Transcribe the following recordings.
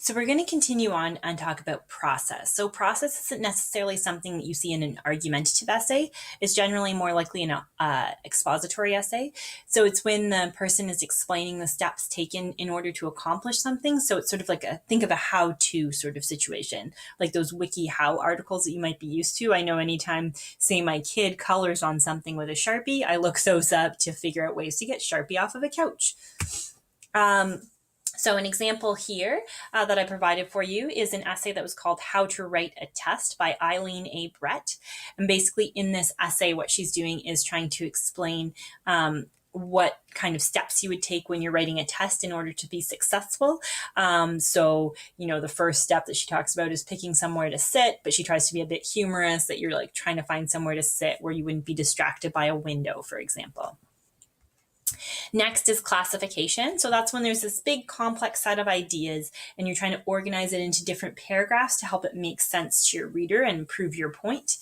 So we're going to continue on and talk about process. So process isn't necessarily something that you see in an argumentative essay. It's generally more likely in an expository essay. So it's when the person is explaining the steps taken in order to accomplish something. So it's sort of like think of a how-to sort of situation, like those WikiHow articles that you might be used to. I know anytime, say, my kid colors on something with a Sharpie, I look those up to figure out ways to get Sharpie off of a couch. So an example here that I provided for you is an essay that was called How to Write a Test by Eileen A. Brett. And basically in this essay, what she's doing is trying to explain what kind of steps you would take when you're writing a test in order to be successful. The first step that she talks about is picking somewhere to sit, but she tries to be a bit humorous that you're like trying to find somewhere to sit where you wouldn't be distracted by a window, for example. Next is classification. So that's when there's this big complex set of ideas and you're trying to organize it into different paragraphs to help it make sense to your reader and prove your point.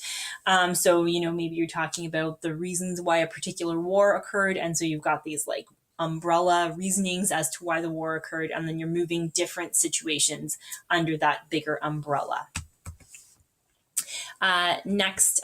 Maybe you're talking about the reasons why a particular war occurred. And so you've got these like umbrella reasonings as to why the war occurred. And then you're moving different situations under that bigger umbrella. Next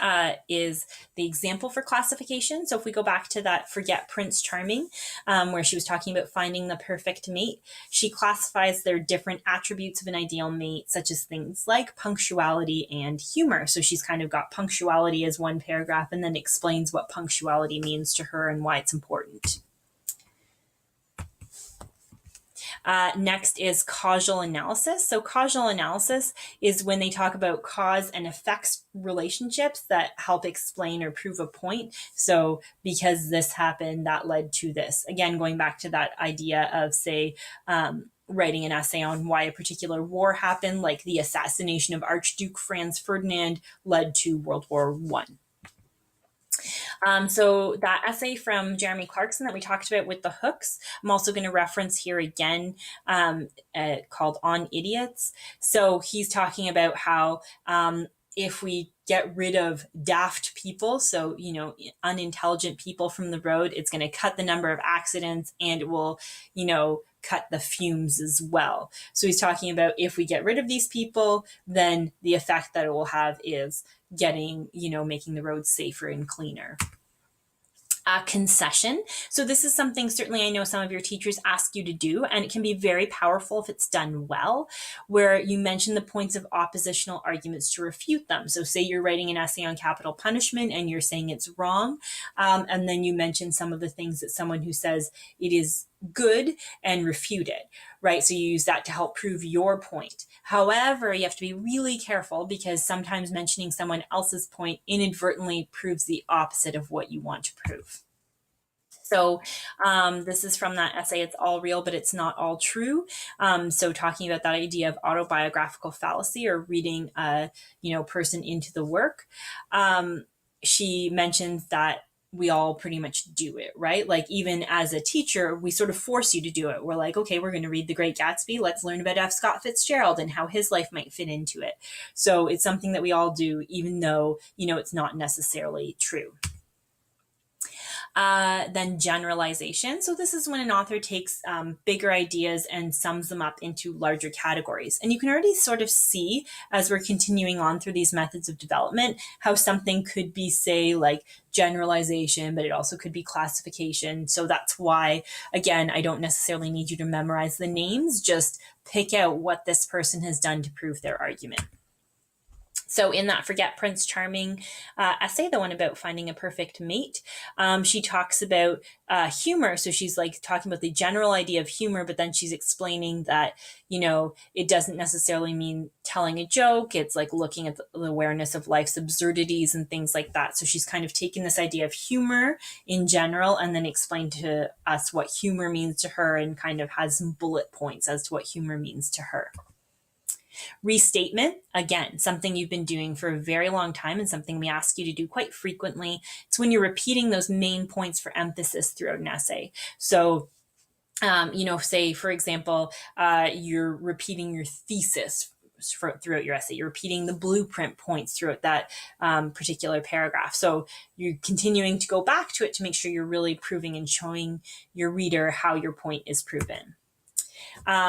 is the example for classification. So if we go back to that Forget Prince Charming, where she was talking about finding the perfect mate, she classifies their different attributes of an ideal mate, such as things like punctuality and humor. So she's kind of got punctuality as one paragraph and then explains what punctuality means to her and why it's important. Next is causal analysis. So causal analysis is when they talk about cause and effects relationships that help explain or prove a point. So because this happened, that led to this. Again, going back to that idea of, say, writing an essay on why a particular war happened, like the assassination of Archduke Franz Ferdinand led to World War One. So that essay from Jeremy Clarkson that we talked about with the hooks, I'm also going to reference here again, called On Idiots. So he's talking about how if we get rid of daft people, so, unintelligent people from the road, it's going to cut the number of accidents and it will, cut the fumes as well. So he's talking about if we get rid of these people, then the effect that it will have is making the roads safer and cleaner. Concession. So this is something certainly I know some of your teachers ask you to do, and it can be very powerful if it's done well, where you mention the points of oppositional arguments to refute them. So say you're writing an essay on capital punishment and you're saying it's wrong, and then you mention some of the things that someone who says it is good and refute it, right? So you use that to help prove your point. However, you have to be really careful because sometimes mentioning someone else's point inadvertently proves the opposite of what you want to prove. So this is from that essay, It's All Real, but It's Not All True. So talking about that idea of autobiographical fallacy or reading a person into the work. She mentions that we all pretty much do it, right? Like even as a teacher, we sort of force you to do it. We're like, okay, we're going to read The Great Gatsby. Let's learn about F. Scott Fitzgerald and how his life might fit into it. So it's something that we all do, even though, it's not necessarily true. Then generalization. So this is when an author takes bigger ideas and sums them up into larger categories. And you can already sort of see as we're continuing on through these methods of development, how something could be, say, like generalization, but it also could be classification. So that's why, again, I don't necessarily need you to memorize the names, just pick out what this person has done to prove their argument. So in that Forget Prince Charming essay, the one about finding a perfect mate, she talks about humor. So she's like talking about the general idea of humor, but then she's explaining that, it doesn't necessarily mean telling a joke. It's like looking at the awareness of life's absurdities and things like that. So she's kind of taken this idea of humor in general and then explained to us what humor means to her and kind of has some bullet points as to what humor means to her. Restatement, again, something you've been doing for a very long time and something we ask you to do quite frequently. It's when you're repeating those main points for emphasis throughout an essay. So, say, for example, you're repeating your thesis throughout your essay. You're repeating the blueprint points throughout that particular paragraph. So you're continuing to go back to it to make sure you're really proving and showing your reader how your point is proven.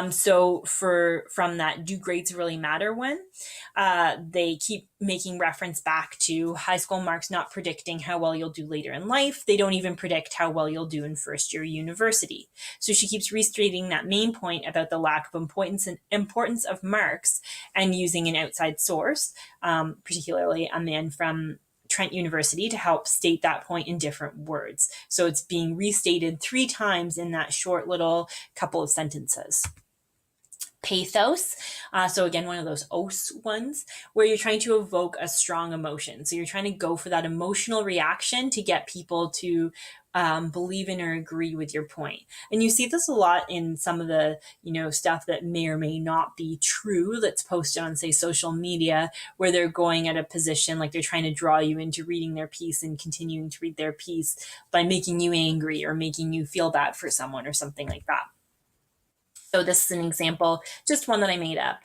So from that do grades really matter one, they keep making reference back to high school marks not predicting how well you'll do later in life. They don't even predict how well you'll do in first year university. So she keeps restating that main point about the lack of importance of marks and using an outside source, particularly a man from Trent University, to help state that point in different words. So it's being restated 3 times in that short little couple of sentences. Pathos. So again, one of those os ones where you're trying to evoke a strong emotion. So you're trying to go for that emotional reaction to get people to believe in or agree with your point. And you see this a lot in some of the, stuff that may or may not be true that's posted on, say, social media, where they're going at a position like they're trying to draw you into reading their piece and continuing to read their piece by making you angry or making you feel bad for someone or something like that. So this is an example, just one that I made up.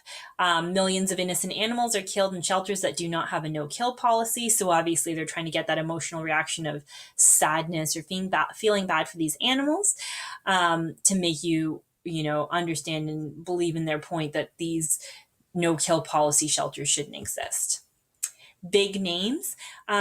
Millions of innocent animals are killed in shelters that do not have a no-kill policy. So obviously they're trying to get that emotional reaction of sadness or feeling bad for these animals, to make you, understand and believe in their point that these no-kill policy shelters shouldn't exist. Big names.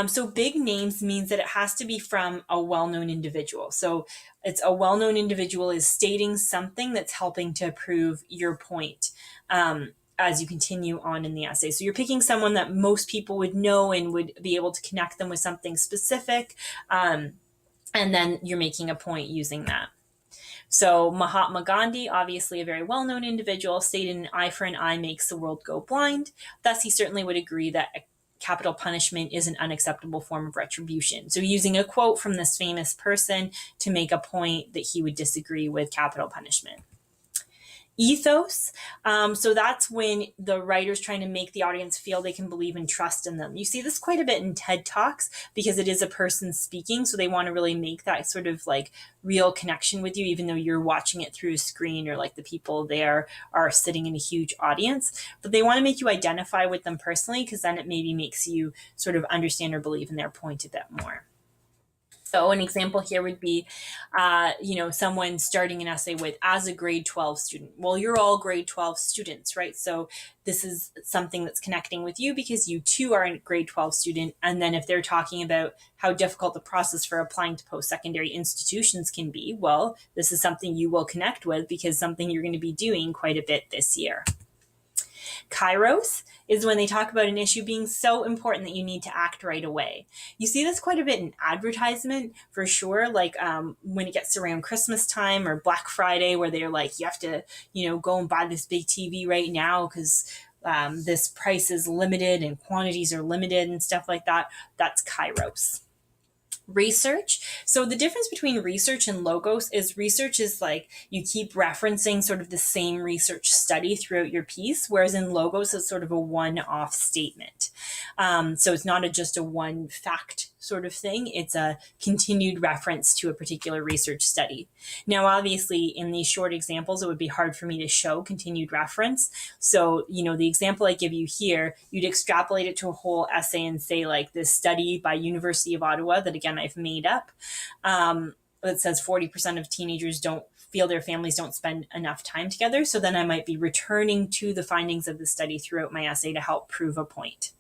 So big names means that it has to be from a well-known individual. So it's a well-known individual is stating something that's helping to prove your point, as you continue on in the essay. So you're picking someone that most people would know and would be able to connect them with something specific. And then you're making a point using that. So Mahatma Gandhi, obviously a very well-known individual, stated an eye for an eye makes the world go blind. Thus, he certainly would agree that capital punishment is an unacceptable form of retribution. So using a quote from this famous person to make a point that he would disagree with capital punishment. Ethos. So that's when the writer's trying to make the audience feel they can believe and trust in them. You see this quite a bit in TED Talks because it is a person speaking. So they want to really make that sort of like real connection with you, even though you're watching it through a screen or like the people there are sitting in a huge audience. But they want to make you identify with them personally because then it maybe makes you sort of understand or believe in their point a bit more. So an example here would be, someone starting an essay with, as a grade 12 student. Well, you're all grade 12 students, right? So this is something that's connecting with you because you too are a grade 12 student. And then if they're talking about how difficult the process for applying to post-secondary institutions can be, well, this is something you will connect with because something you're going to be doing quite a bit this year. Kairos is when they talk about an issue being so important that you need to act right away. You see this quite a bit in advertisement for sure, like when it gets around Christmas time or Black Friday, where they're like, you have to, go and buy this big TV right now because this price is limited and quantities are limited and stuff like that. That's Kairos. Research. So the difference between research and logos is research is like you keep referencing sort of the same research study throughout your piece, whereas in logos it's sort of a one-off statement. So it's not just a one fact sort of thing. It's a continued reference to a particular research study. Now, obviously, in these short examples, it would be hard for me to show continued reference. So, the example I give you here, you'd extrapolate it to a whole essay and say, like, this study by University of Ottawa that, again, I've made up, that says 40% of teenagers don't feel their families don't spend enough time together. So then I might be returning to the findings of the study throughout my essay to help prove a point.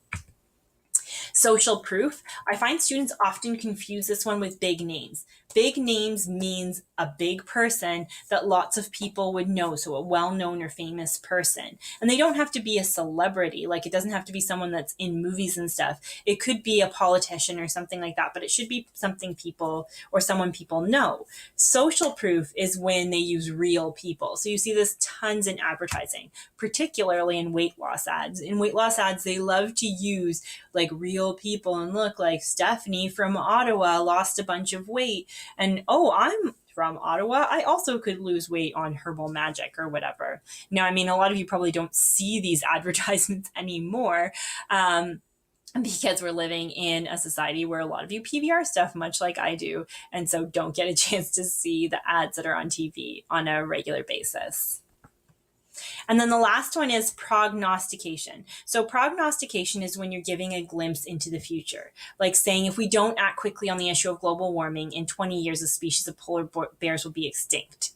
Social proof. I find students often confuse this one with big names. Big names means a big person that lots of people would know, so a well-known or famous person. And they don't have to be a celebrity, like it doesn't have to be someone that's in movies and stuff. It could be a politician or something like that, but it should be something people or someone people know. Social proof is when they use real people. So you see this tons in advertising, particularly in weight loss ads. In weight loss ads, they love to use like real people and look like Stephanie from Ottawa lost a bunch of weight. And, oh, I'm from Ottawa. I also could lose weight on Herbal Magic or whatever. Now, I mean, a lot of you probably don't see these advertisements anymore because we're living in a society where a lot of you PBR stuff, much like I do. And so don't get a chance to see the ads that are on TV on a regular basis. And then the last one is prognostication. So prognostication is when you're giving a glimpse into the future, like saying if we don't act quickly on the issue of global warming, in 20 years, a species of polar bears will be extinct.